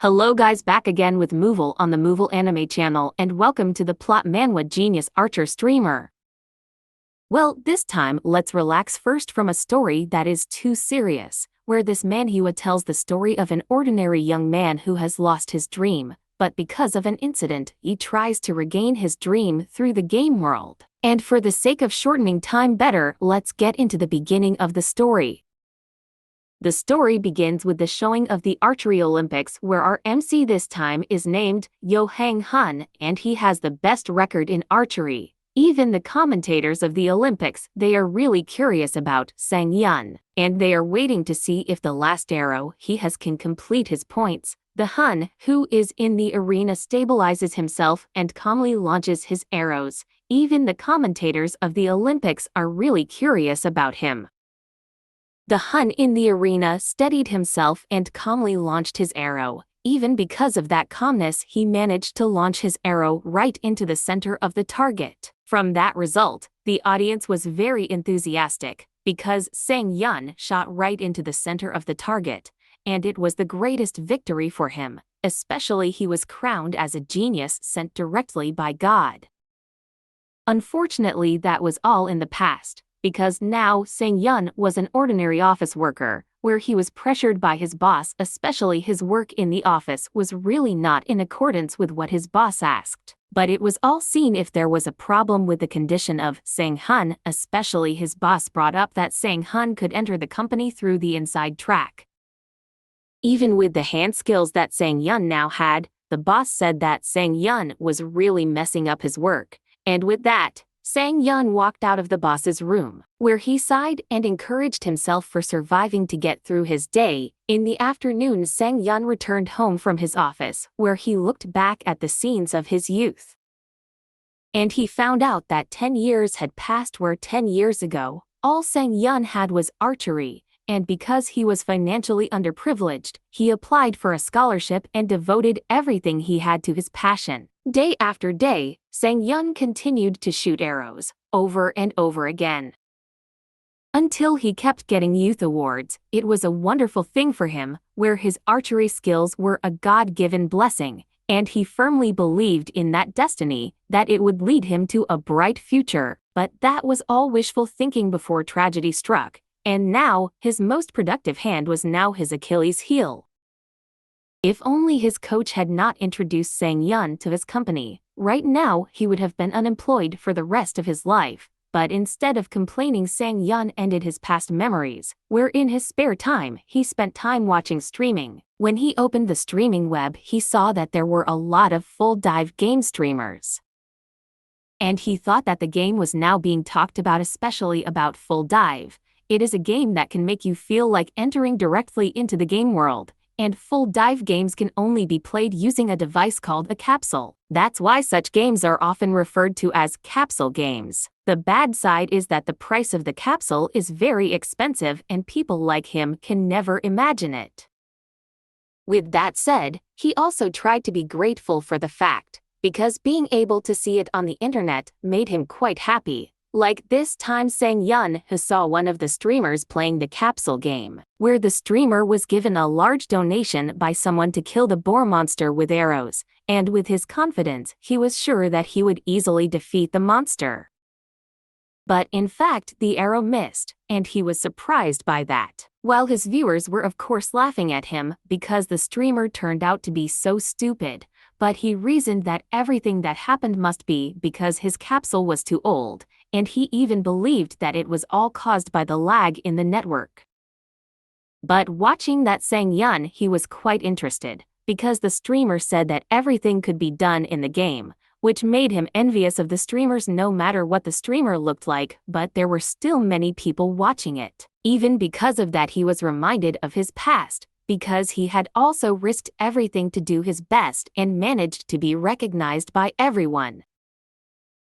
Hello guys, back again with Movel on the Movelanime channel, and welcome to the Plot Manhwa Genius Archer streamer. Well, this time let's relax first from a story that is too serious, where this Manhwa tells the story of an ordinary young man who has lost his dream, but because of an incident, he tries to regain his dream through the game world. And for the sake of shortening time better, let's get into the beginning of the story. The story begins with the showing of the archery Olympics, where our MC this time is named Yo Hang Hun, and he has the best record in archery. Even the commentators of the Olympics, they are really curious about Sang Yun, and they are waiting to see if the last arrow he has can complete his points. The Hun, who is in the arena, stabilizes himself and calmly launches his arrows. Even the commentators of the Olympics are really curious about him. The Hun in the arena steadied himself and calmly launched his arrow. Even because of that calmness, he managed to launch his arrow right into the center of the target. From that result, the audience was very enthusiastic, because Sang Yun shot right into the center of the target, and it was the greatest victory for him, especially he was crowned as a genius sent directly by God. Unfortunately, that was all in the past, because now Sang Yun was an ordinary office worker, where he was pressured by his boss, especially his work in the office was really not in accordance with what his boss asked. But it was all seen if there was a problem with the condition of Sang Hun, especially his boss brought up that Sang Hun could enter the company through the inside track. Even with the hand skills that Sang Yun now had, the boss said that Sang Yun was really messing up his work, and with that, Sang Yun walked out of the boss's room, where he sighed and encouraged himself for surviving to get through his day. In the afternoon, Sang Yun returned home from his office, where he looked back at the scenes of his youth. And he found out that 10 years had passed, where 10 years ago, all Sang Yun had was archery, and because he was financially underprivileged, he applied for a scholarship and devoted everything he had to his passion. Day after day, Sang Yun continued to shoot arrows, over and over again, until he kept getting youth awards. It was a wonderful thing for him, where his archery skills were a God-given blessing, and he firmly believed in that destiny, that it would lead him to a bright future. But that was all wishful thinking before tragedy struck, and now, his most productive hand was now his Achilles heel. If only his coach had not introduced Sang Yun to his company, right now he would have been unemployed for the rest of his life. But instead of complaining, Sang Yun ended his past memories, where in his spare time he spent time watching streaming. When he opened the streaming web, he saw that there were a lot of full dive game streamers. And he thought that the game was now being talked about, especially about full dive. It is a game that can make you feel like entering directly into the game world, and full dive games can only be played using a device called a capsule. That's why such games are often referred to as capsule games. The bad side is that the price of the capsule is very expensive, and people like him can never imagine it. With that said, he also tried to be grateful for the fact, because being able to see it on the internet made him quite happy. Like this time, Sang Yun who saw one of the streamers playing the capsule game, where the streamer was given a large donation by someone to kill the boar monster with arrows, and with his confidence, he was sure that he would easily defeat the monster. But in fact, the arrow missed, and he was surprised by that. While his viewers were of course laughing at him because the streamer turned out to be so stupid, but he reasoned that everything that happened must be because his capsule was too old, and he even believed that it was all caused by the lag in the network. But watching that Sang Yun, he was quite interested, because the streamer said that everything could be done in the game, which made him envious of the streamers no matter what the streamer looked like. But there were still many people watching it. Even because of that, he was reminded of his past, because he had also risked everything to do his best and managed to be recognized by everyone.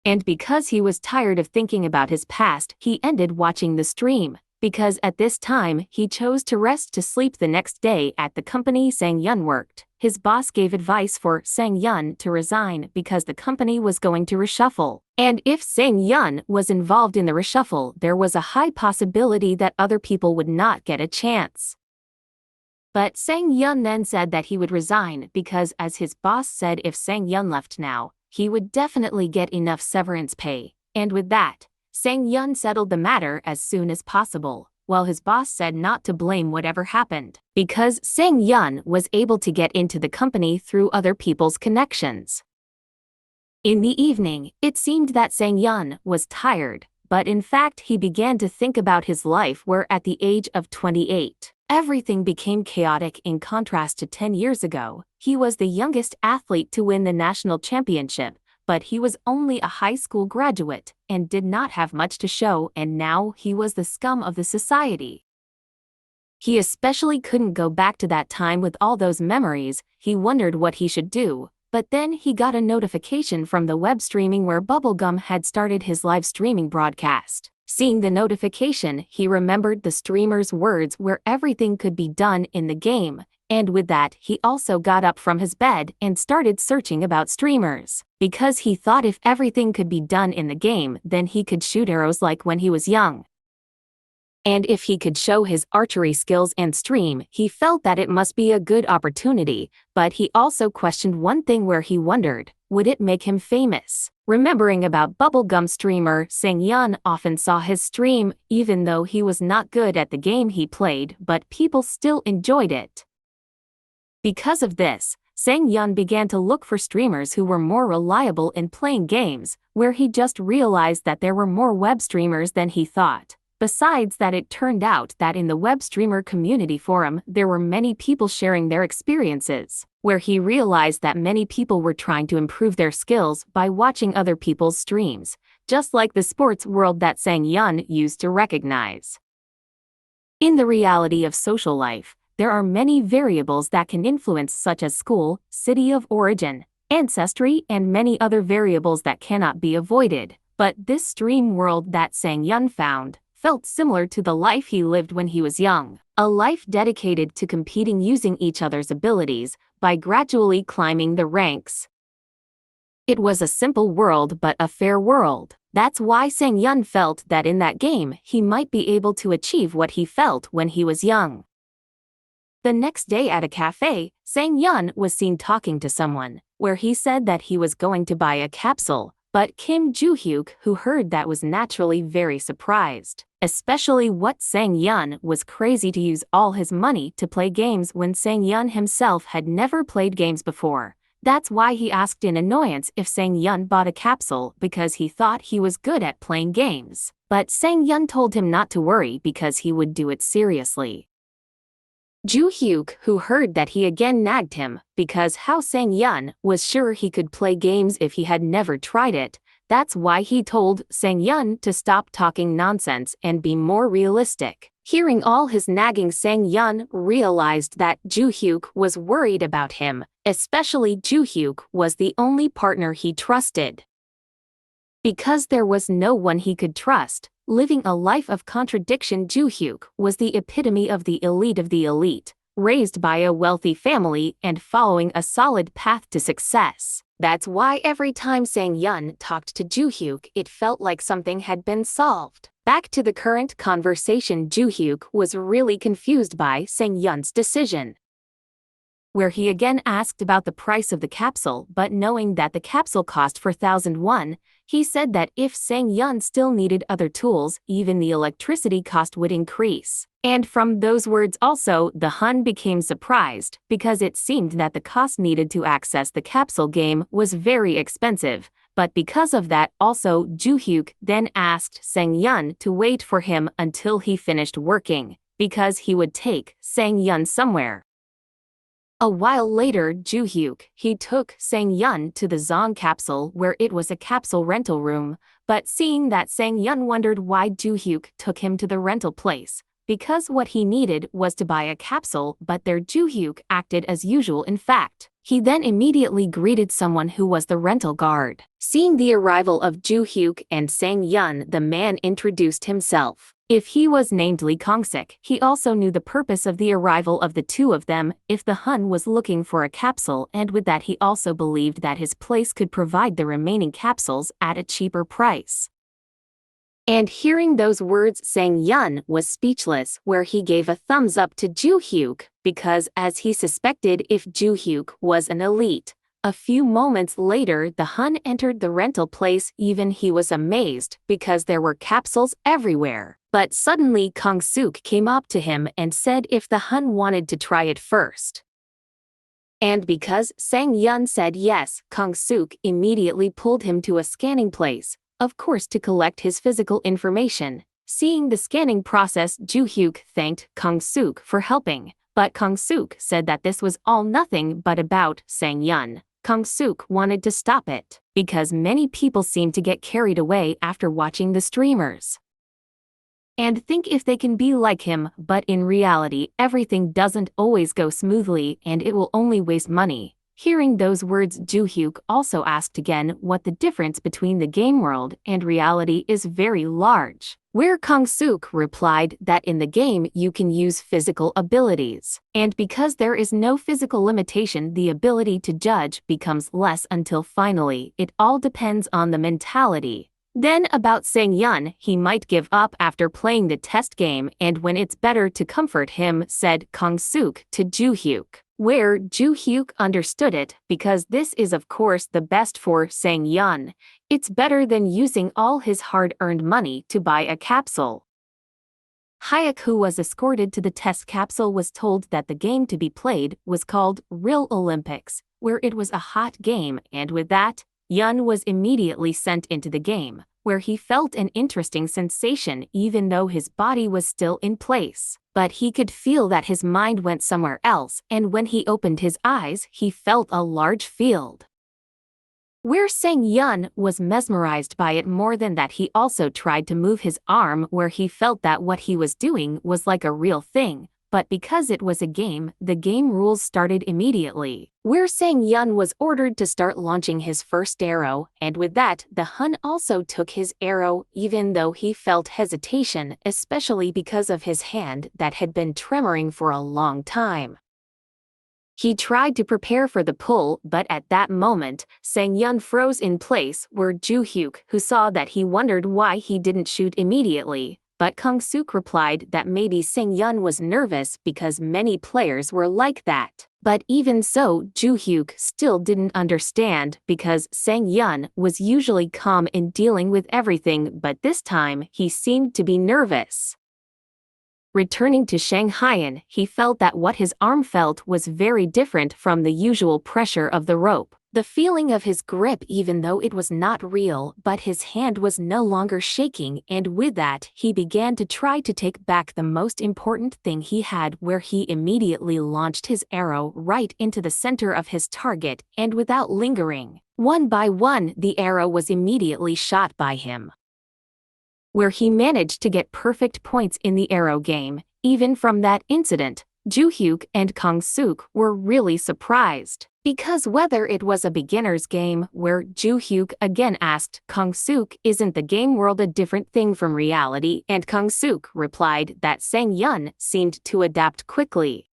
And because he was tired of thinking about his past, he ended watching the stream, because at this time he chose to rest to sleep. The next day at the company Sang Yun worked, his boss gave advice for Sang Yun to resign because the company was going to reshuffle. And if Sang Yun was involved in the reshuffle, there was a high possibility that other people would not get a chance. But Sang Yun then said that he would resign because, as his boss said, if Sang Yun left now, he would definitely get enough severance pay. And with that, Sang Yun settled the matter as soon as possible, while his boss said not to blame whatever happened, because Sang Yun was able to get into the company through other people's connections. In the evening, it seemed that Sang Yun was tired, but in fact he began to think about his life where at the age of 28, everything became chaotic in contrast to 10 years ago. He was the youngest athlete to win the national championship, but he was only a high school graduate and did not have much to show, and now he was the scum of the society. He especially couldn't go back to that time with all those memories. He wondered what he should do, but then he got a notification from the web streaming where Bubblegum had started his live streaming broadcast. Seeing the notification, he remembered the streamer's words where everything could be done in the game, and with that he also got up from his bed and started searching about streamers, because he thought if everything could be done in the game then he could shoot arrows like when he was young. And if he could show his archery skills and stream, he felt that it must be a good opportunity, but he also questioned one thing where he wondered, would it make him famous? Remembering about Bubblegum streamer Sang Yun often saw his stream, even though he was not good at the game he played, but people still enjoyed it. Because of this, Sang Yun began to look for streamers who were more reliable in playing games, where he just realized that there were more web streamers than he thought. Besides that, it turned out that in the web streamer community forum there were many people sharing their experiences, where he realized that many people were trying to improve their skills by watching other people's streams, just like the sports world that Sang Yun used to recognize. In the reality of social life, there are many variables that can influence, such as school, city of origin, ancestry, and many other variables that cannot be avoided. But this stream world that Sang Yun found felt similar to the life he lived when he was young, a life dedicated to competing using each other's abilities by gradually climbing the ranks. It was a simple world but a fair world. That's why Sang Yun felt that in that game he might be able to achieve what he felt when he was young. The next day at a cafe, Sang Yun was seen talking to someone, where he said that he was going to buy a capsule, but Kim Joo-hyuk, who heard that, was naturally very surprised, especially what Sang Yun was crazy to use all his money to play games when Sang Yun himself had never played games before. That's why he asked in annoyance if Sang Yun bought a capsule because he thought he was good at playing games. But Sang Yun told him not to worry because he would do it seriously. Joo-hyuk, who heard that, he again nagged him, because how Sang Yun was sure he could play games if he had never tried it. That's why he told Sang Yun to stop talking nonsense and be more realistic. Hearing all his nagging, Sang Yun realized that Joo-hyuk was worried about him, especially Joo-hyuk was the only partner he trusted. Because there was no one he could trust, living a life of contradiction, Joo-hyuk was the epitome of the elite, raised by a wealthy family and following a solid path to success. That's why every time Sang Yun talked to Joo-hyuk, it felt like something had been solved. Back to the current conversation, Joo-hyuk was really confused by Sang Yun's decision, where he again asked about the price of the capsule, but knowing that the capsule cost 4,000 won, he said that if Sang Yun still needed other tools, even the electricity cost would increase. And from those words also, the Hun became surprised, because it seemed that the cost needed to access the capsule game was very expensive. But because of that also, Joo-hyuk then asked Sang Yun to wait for him until he finished working, because he would take Sang Yun somewhere. A while later, Joo-hyuk, he took Sang Yun to the Zong capsule, where it was a capsule rental room, but seeing that, Sang Yun wondered why Joo-hyuk took him to the rental place, because what he needed was to buy a capsule, but there Joo-hyuk acted as usual. In fact, he then immediately greeted someone who was the rental guard. Seeing the arrival of Joo-hyuk and Sang Yun, the man introduced himself. If he was named Lee Kong-sik, he also knew the purpose of the arrival of the two of them, if the Hun was looking for a capsule, and with that he also believed that his place could provide the remaining capsules at a cheaper price. And hearing those words, Sang Yun was speechless, where he gave a thumbs up to Joo-hyuk, because as he suspected if Ju-hyuk was an elite. A few moments later the Hun entered the rental place. Even he was amazed because there were capsules everywhere. But suddenly Kang-suk came up to him and said if the Hun wanted to try it first. And because Sang-yeon said yes, Kang-suk immediately pulled him to a scanning place, of course to collect his physical information. Seeing the scanning process, Ju-hyuk thanked Kang-suk for helping, but Kang-suk said that this was all nothing but about Sang-yeon. Kang-suk wanted to stop it, because many people seemed to get carried away after watching the streamers and think if they can be like him, but in reality everything doesn't always go smoothly and it will only waste money. Hearing those words, Ju-hyuk also asked again what the difference between the game world and reality is very large, where Kang-suk replied that in the game you can use physical abilities, and because there is no physical limitation the ability to judge becomes less until finally it all depends on the mentality. Then about Sang-yeon, he might give up after playing the test game and when it's better to comfort him, said Kang-suk to Ju-hyuk, where Ju-hyuk understood it because this is of course the best for Sang-yeon. It's better than using all his hard-earned money to buy a capsule. Hyuk, who was escorted to the test capsule, was told that the game to be played was called Real Olympics, where it was a hot game, and with that, Yun was immediately sent into the game, where he felt an interesting sensation even though his body was still in place. But he could feel that his mind went somewhere else, and when he opened his eyes, he felt a large field. Where Sang-yeon was mesmerized by it more than that, he also tried to move his arm where he felt that what he was doing was like a real thing. But because it was a game, the game rules started immediately, where Sang-yeon was ordered to start launching his first arrow, and with that, the Hun also took his arrow even though he felt hesitation, especially because of his hand that had been tremoring for a long time. He tried to prepare for the pull, but at that moment, Sang-yeon froze in place, where Ju-hyuk, who saw that, he wondered why he didn't shoot immediately. But Kang-suk replied that maybe Sang-yeon was nervous because many players were like that. But even so, Ju-hyuk still didn't understand because Sang-yeon was usually calm in dealing with everything, but this time he seemed to be nervous. Returning to Shanghaian, he felt that what his arm felt was very different from the usual pressure of the rope. The feeling of his grip, even though it was not real, but his hand was no longer shaking, and with that, he began to try to take back the most important thing he had, where he immediately launched his arrow right into the center of his target, and without lingering, one by one, the arrow was immediately shot by him, where he managed to get perfect points in the arrow game. Even from that incident, Ju-hyuk and Kang-suk were really surprised, because whether it was a beginner's game, where Ju-hyuk again asked Kang-suk, isn't the game world a different thing from reality, and Kang-suk replied that Sang-yeon seemed to adapt quickly.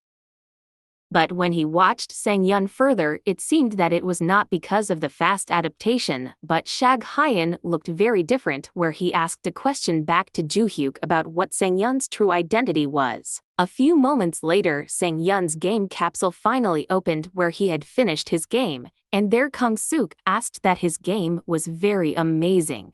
But when he watched Sang-yeon further, it seemed that it was not because of the fast adaptation, but Shag-hyun looked very different, where he asked a question back to Ju-hyuk about what Sang-yeon's true identity was. A few moments later, Sang-yeon's game capsule finally opened, where he had finished his game, and there Kang-suk asked that his game was very amazing.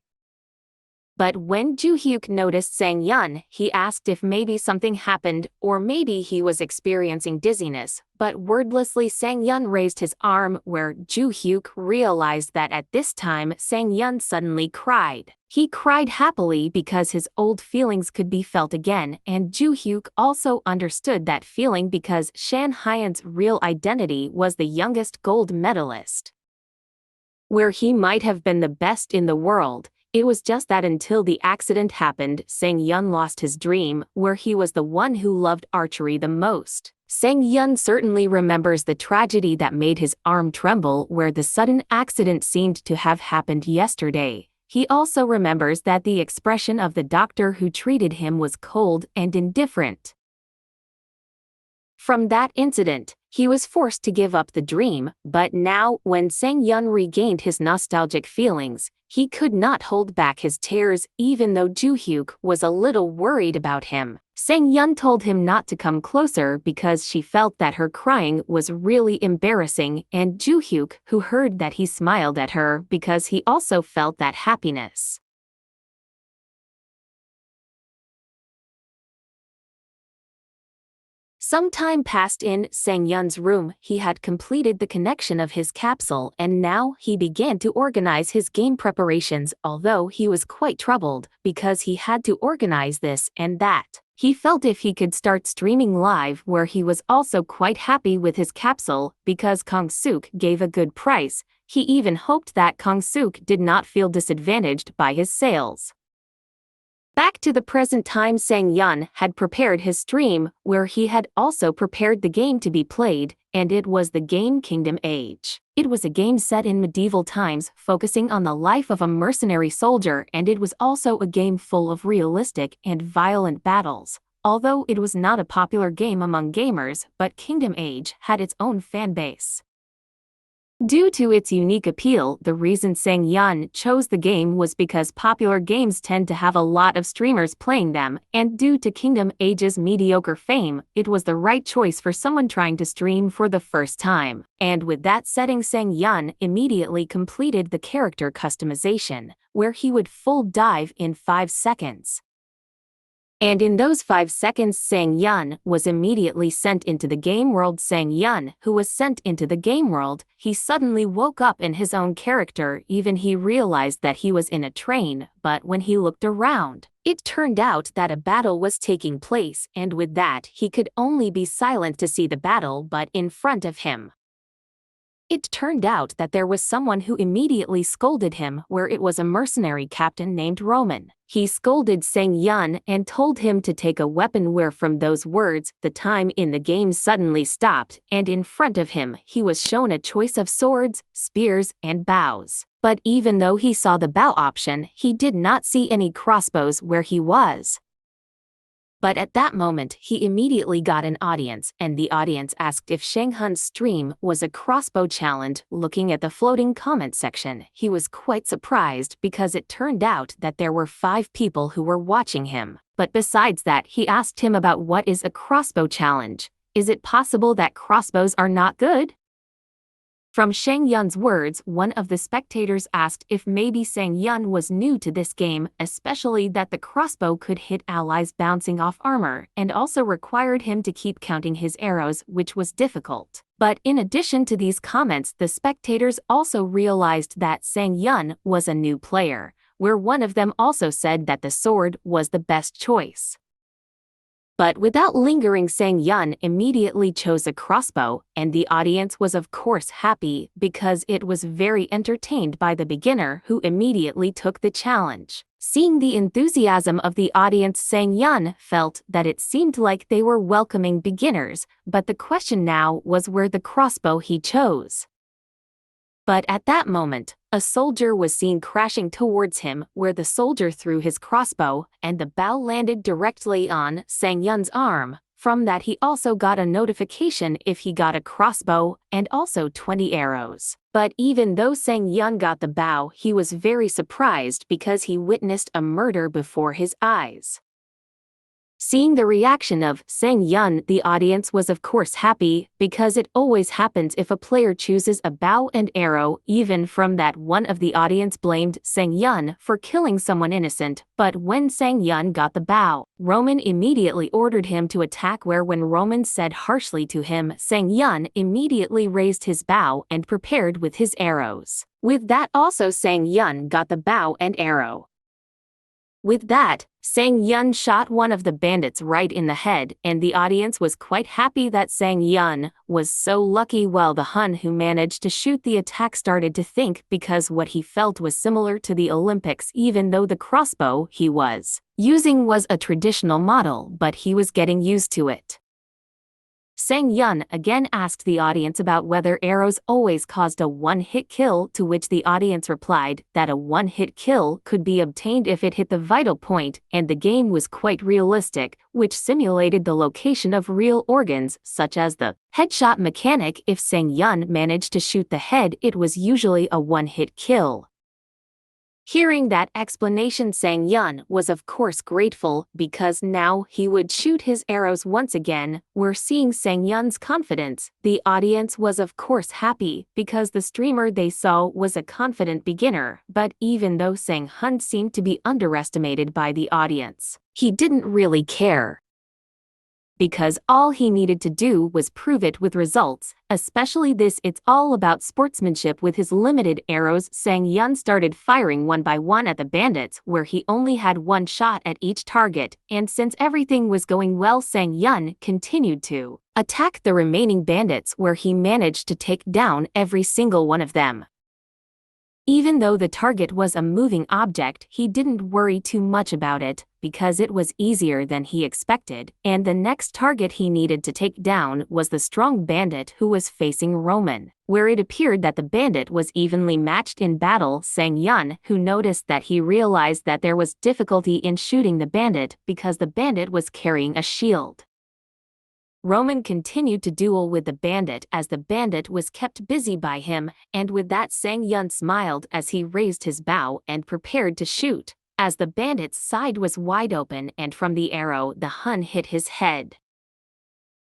But when Ju-hyuk noticed Sang-yeon, he asked if maybe something happened or maybe he was experiencing dizziness, but wordlessly Sang-yeon raised his arm, where Ju-hyuk realized that at this time Sang-yeon suddenly cried. He cried happily because his old feelings could be felt again, and Ju-hyuk also understood that feeling because Shan-hyun's real identity was the youngest gold medalist, where he might have been the best in the world. It was just that until the accident happened, Sang-yeon lost his dream, where he was the one who loved archery the most. Sang-yeon certainly remembers the tragedy that made his arm tremble, where the sudden accident seemed to have happened yesterday. He also remembers that the expression of the doctor who treated him was cold and indifferent. From that incident, he was forced to give up the dream, but now, when Sang-yeon regained his nostalgic feelings, he could not hold back his tears, even though Ju-hyuk was a little worried about him. Sang-yeon told him not to come closer because she felt that her crying was really embarrassing, and Joo-hyuk, who heard that, he smiled at her because he also felt that happiness. Some time passed in Sang-yeon's room. He had completed the connection of his capsule and now he began to organize his game preparations, although he was quite troubled because he had to organize this and that. He felt if he could start streaming live, where he was also quite happy with his capsule because Kang-suk gave a good price. He even hoped that Kang-suk did not feel disadvantaged by his sales. Back to the present time, Sang-yeon had prepared his stream, where he had also prepared the game to be played, and it was the game Kingdom Age. It was a game set in medieval times, focusing on the life of a mercenary soldier, and it was also a game full of realistic and violent battles. Although it was not a popular game among gamers, but Kingdom Age had its own fan base. Due to its unique appeal, the reason Sang-yeon chose the game was because popular games tend to have a lot of streamers playing them, and due to Kingdom Age's mediocre fame, it was the right choice for someone trying to stream for the first time. And with that setting, Sang-yeon immediately completed the character customization, where he would full dive in 5 seconds. And in those 5 seconds, Sang-yeon was immediately sent into the game world. Sang-yeon, who was sent into the game world, he suddenly woke up in his own character. Even he realized that he was in a train, but when he looked around, it turned out that a battle was taking place, and with that he could only be silent to see the battle, but in front of him, it turned out that there was someone who immediately scolded him, where it was a mercenary captain named Roman. He scolded Sang-yeon and told him to take a weapon, where from those words, the time in the game suddenly stopped, and in front of him he was shown a choice of swords, spears, and bows. But even though he saw the bow option, he did not see any crossbows where he was. But at that moment, he immediately got an audience, and the audience asked if Sang-hun's stream was a crossbow challenge. Looking at the floating comment section, he was quite surprised because it turned out that there were 5 people who were watching him. But besides that, he asked him about what is a crossbow challenge. Is it possible that crossbows are not good? From Sang-yeon's words, one of the spectators asked if maybe Sang-yeon was new to this game, especially that the crossbow could hit allies bouncing off armor, and also required him to keep counting his arrows, which was difficult. But in addition to these comments, the spectators also realized that Sang-yeon was a new player, where one of them also said that the sword was the best choice. But without lingering, Sang-yeon immediately chose a crossbow, and the audience was of course happy because it was very entertained by the beginner who immediately took the challenge. Seeing the enthusiasm of the audience, Sang-yeon felt that it seemed like they were welcoming beginners, but the question now was where the crossbow he chose. But at that moment, a soldier was seen crashing towards him, where the soldier threw his crossbow, and the bow landed directly on Sang-yeon's arm. From that, he also got a notification if he got a crossbow, and also 20 arrows. But even though Sang-yeon got the bow, he was very surprised because he witnessed a murder before his eyes. Seeing the reaction of Sang-yeon, the audience was of course happy, because it always happens if a player chooses a bow and arrow. Even from that, one of the audience blamed Sang-yeon for killing someone innocent, but when Sang-yeon got the bow, Roman immediately ordered him to attack, where when Roman said harshly to him, Sang-yeon immediately raised his bow and prepared with his arrows. With that also Sang-yeon got the bow and arrow. With that, Sang-yeon shot one of the bandits right in the head, and the audience was quite happy that Sang-yeon was so lucky, while the Hun who managed to shoot the attack started to think, because what he felt was similar to the Olympics, even though the crossbow he was using was a traditional model, but he was getting used to it. Sang-yeon again asked the audience about whether arrows always caused a one-hit kill, to which the audience replied that a one-hit kill could be obtained if it hit the vital point, and the game was quite realistic, which simulated the location of real organs, such as the headshot mechanic. If Sang-yeon managed to shoot the head, it was usually a one-hit kill. Hearing that explanation, Sang Yun was of course grateful because now he would shoot his arrows once again. We're seeing Sang Yun's confidence. The audience was of course happy because the streamer they saw was a confident beginner, but even though Sang Hun seemed to be underestimated by the audience, he didn't really care, because all he needed to do was prove it with results, especially this. It's all about sportsmanship. With his limited arrows, Sang Yun started firing one by one at the bandits, where he only had one shot at each target, and since everything was going well, Sang Yun continued to attack the remaining bandits, where he managed to take down every single one of them. Even though the target was a moving object, he didn't worry too much about it, because it was easier than he expected, and the next target he needed to take down was the strong bandit who was facing Roman, where it appeared that the bandit was evenly matched in battle. Sang Yun, who noticed that, he realized that there was difficulty in shooting the bandit because the bandit was carrying a shield. Roman continued to duel with the bandit as the bandit was kept busy by him, and with that Sang Yun smiled as he raised his bow and prepared to shoot, as the bandit's side was wide open and from the arrow the Hun hit his head,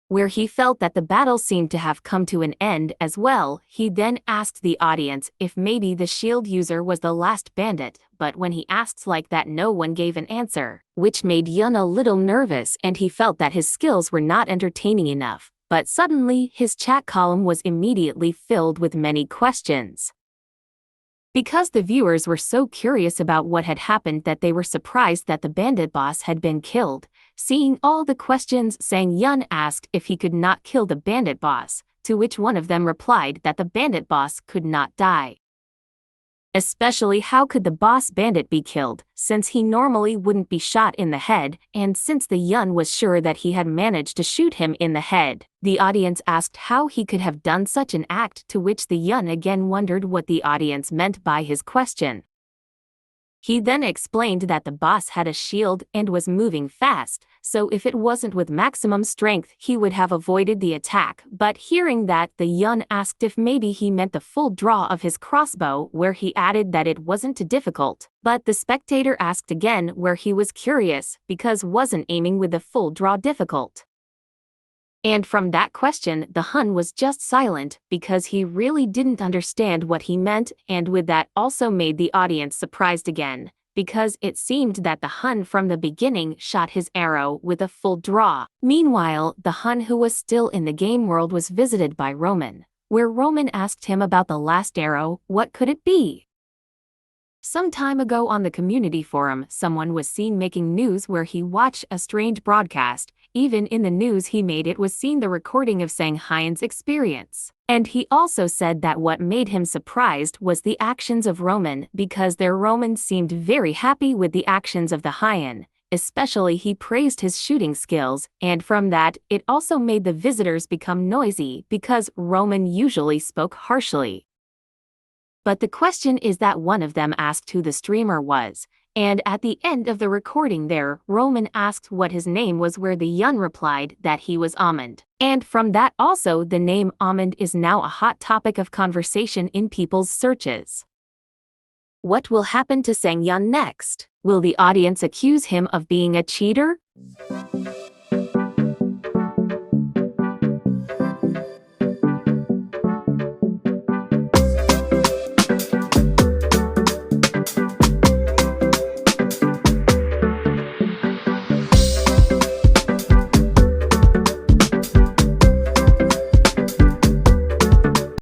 where he felt that the battle seemed to have come to an end as well. He then asked the audience if maybe the shield user was the last bandit, but when he asked like that, no one gave an answer, which made Yun a little nervous and he felt that his skills were not entertaining enough. But suddenly his chat column was immediately filled with many questions, because the viewers were so curious about what had happened that they were surprised that the bandit boss had been killed. Seeing all the questions, Sang Yun asked if he could not kill the bandit boss, to which one of them replied that the bandit boss could not die. Especially, how could the boss bandit be killed, since he normally wouldn't be shot in the head, and since the Yun was sure that he had managed to shoot him in the head. The audience asked how he could have done such an act, to which the Yun again wondered what the audience meant by his question. He then explained that the boss had a shield and was moving fast, so if it wasn't with maximum strength he would have avoided the attack. But hearing that, the Yun asked if maybe he meant the full draw of his crossbow, where he added that it wasn't too difficult. But the spectator asked again, where he was curious, because wasn't aiming with the full draw difficult? And from that question the Hun was just silent, because he really didn't understand what he meant, and with that also made the audience surprised again, because it seemed that the Hun from the beginning shot his arrow with a full draw. Meanwhile, the Hun who was still in the game world was visited by Roman, where Roman asked him about the last arrow. What could it be? Some time ago on the community forum, someone was seen making news where he watched a strange broadcast. Even in the news he made, it was seen the recording of Sang Hyun's experience. And he also said that what made him surprised was the actions of Roman, because their Roman seemed very happy with the actions of the Hyun. Especially he praised his shooting skills, and from that, it also made the visitors become noisy, because Roman usually spoke harshly. But the question is that one of them asked who the streamer was, and at the end of the recording there, Roman asked what his name was, where the Yun replied that he was Almond. And from that also, the name Almond is now a hot topic of conversation in people's searches. What will happen to Sang Yun next? Will the audience accuse him of being a cheater?